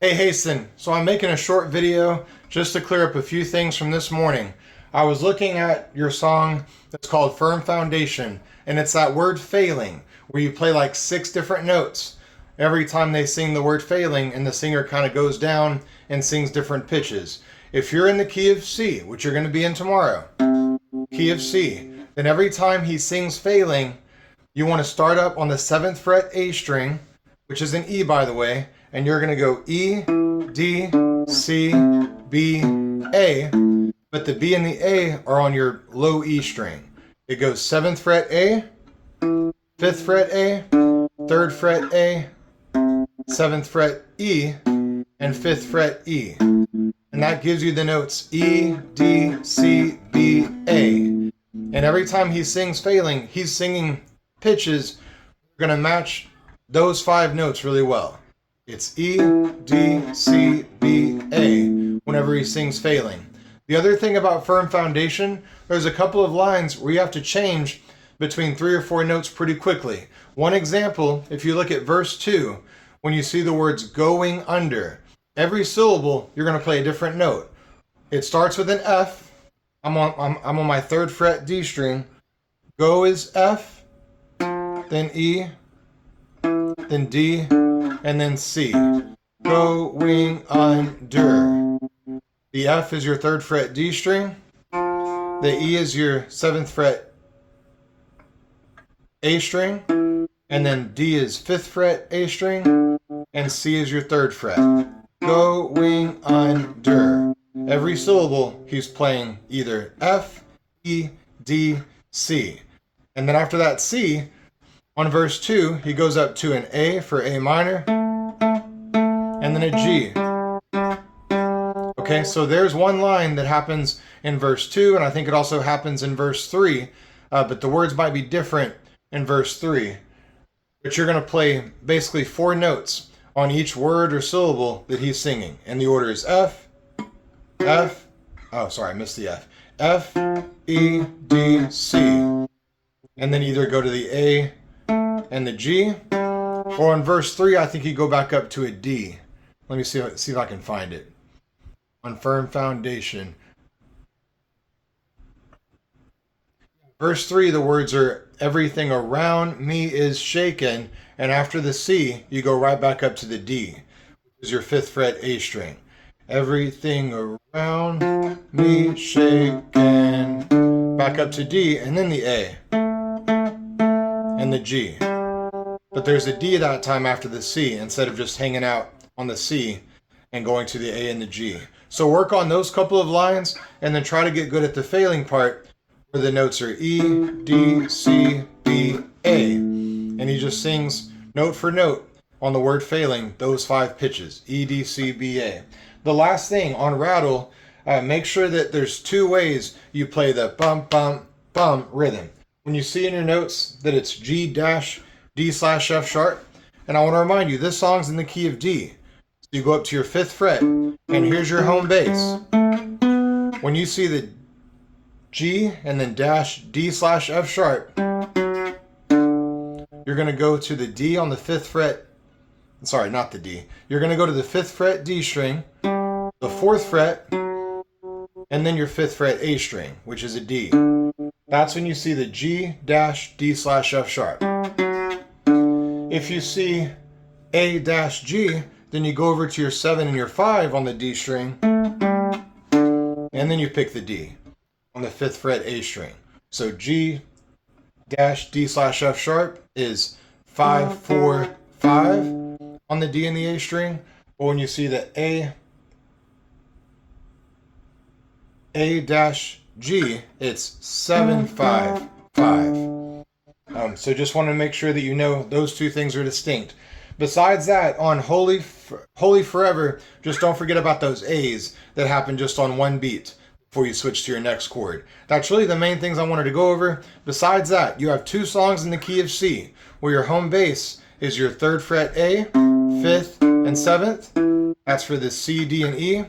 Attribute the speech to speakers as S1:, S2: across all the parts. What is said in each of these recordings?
S1: Hey Hasten, so I'm making a short video just to clear up a few things from this morning. I was looking at your song that's called Firm Foundation, and it's that word failing, where you play like 6 different notes every time they sing the word failing, and the singer kind of goes down and sings different pitches. If you're in the key of C, which you're going to be in tomorrow, key of C, then every time he sings failing, you want to start up on the 7th fret A string, which is an E by the way, and you're going to go E, D, C, B, A, but the B and the A are on your low E string. It goes 7th fret A, 5th fret A, 3rd fret A, 7th fret E, and 5th fret E. And that gives you the notes E, D, C, B, A. And every time he sings failing, he's singing pitches that are going to match those 5 notes really well. It's E, D, C, B, A whenever he sings failing. The other thing about Firm Foundation, there's a couple of lines where you have to change between 3 or 4 notes pretty quickly. One example, if you look at verse 2, when you see the words going under, every syllable you're going to play a different note. It starts with an F. I'm on my 3rd fret D string. Go is F, then E, then D, and then C. Going under. The F is your 3rd fret D string. The E is your 7th fret A string. And then D is 5th fret A string. And C is your 3rd fret. Going under. Every syllable he's playing either F, E, D, C. And then after that C, on verse 2, he goes up to an A for A minor, and then a G. Okay, so there's one line that happens in verse 2, and I think it also happens in verse 3, but the words might be different in verse 3. But you're going to play basically 4 notes on each word or syllable that he's singing. And the order is F, F, oh sorry, I missed the F. F, E, D, C. And then either go to the A and the G, or in verse 3, I think you go back up to a D. Let me see if I can find it. On Firm Foundation. Verse 3, the words are, everything around me is shaken, and after the C, you go right back up to the D, which is your 5th fret A string. Everything around me shaken. Back up to D, and then the A. And the G. But there's a D that time after the C instead of just hanging out on the C and going to the A and the G. So work on those couple of lines and then try to get good at the failing part where the notes are E, D, C, B, A. And he just sings note for note on the word failing, those 5 pitches, E, D, C, B, A. The last thing on rattle, make sure that there's 2 ways you play the bum, bum, bum rhythm. When you see in your notes that it's G dash D slash F sharp, and I want to remind you, this song's in the key of D. So you go up to your 5th fret, and here's your home bass. When you see the G and then dash D slash F sharp, you're going to go to the D on the 5th fret. Sorry, not the D. You're going to go to the 5th fret D string, the 4th fret, and then your 5th fret A string, which is a D. That's when you see the G dash D slash F sharp. If you see A dash G, then you go over to your 7 and your 5 on the D string, and then you pick the D on the 5th fret A string. So G dash D slash F sharp is 5, 4, 5 on the D and the A string. But when you see the A dash G, it's 7, 5, 5. So just want to make sure that you know those 2 things are distinct. Besides that, on Holy Forever, just don't forget about those A's that happen just on 1 beat before you switch to your next chord. That's really the main things I wanted to go over. Besides that, you have 2 songs in the key of C, where your home bass is your 3rd fret A, 5th, and 7th. That's for the C, D, and E.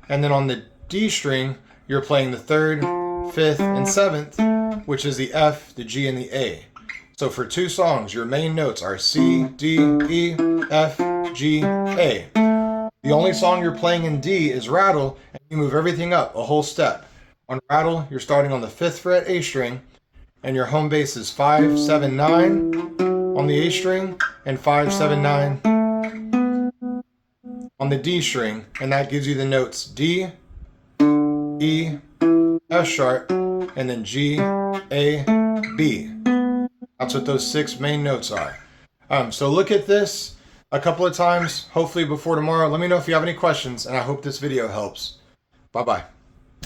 S1: And then on the D string, you're playing the 3rd, 5th, and 7th, which is the F, the G, and the A. So for 2 songs, your main notes are C, D, E, F, G, A. The only song you're playing in D is rattle, and you move everything up a whole step. On rattle, you're starting on the 5th fret A string, and your home bass is 5, 7, 9 on the A string, and 5, 7, 9 on the D string, and that gives you the notes D, E, F sharp, and then G, A, B. That's what those 6 main notes are. So look at this a couple of times, hopefully before tomorrow. Let me know if you have any questions, and I hope this video helps. Bye-bye.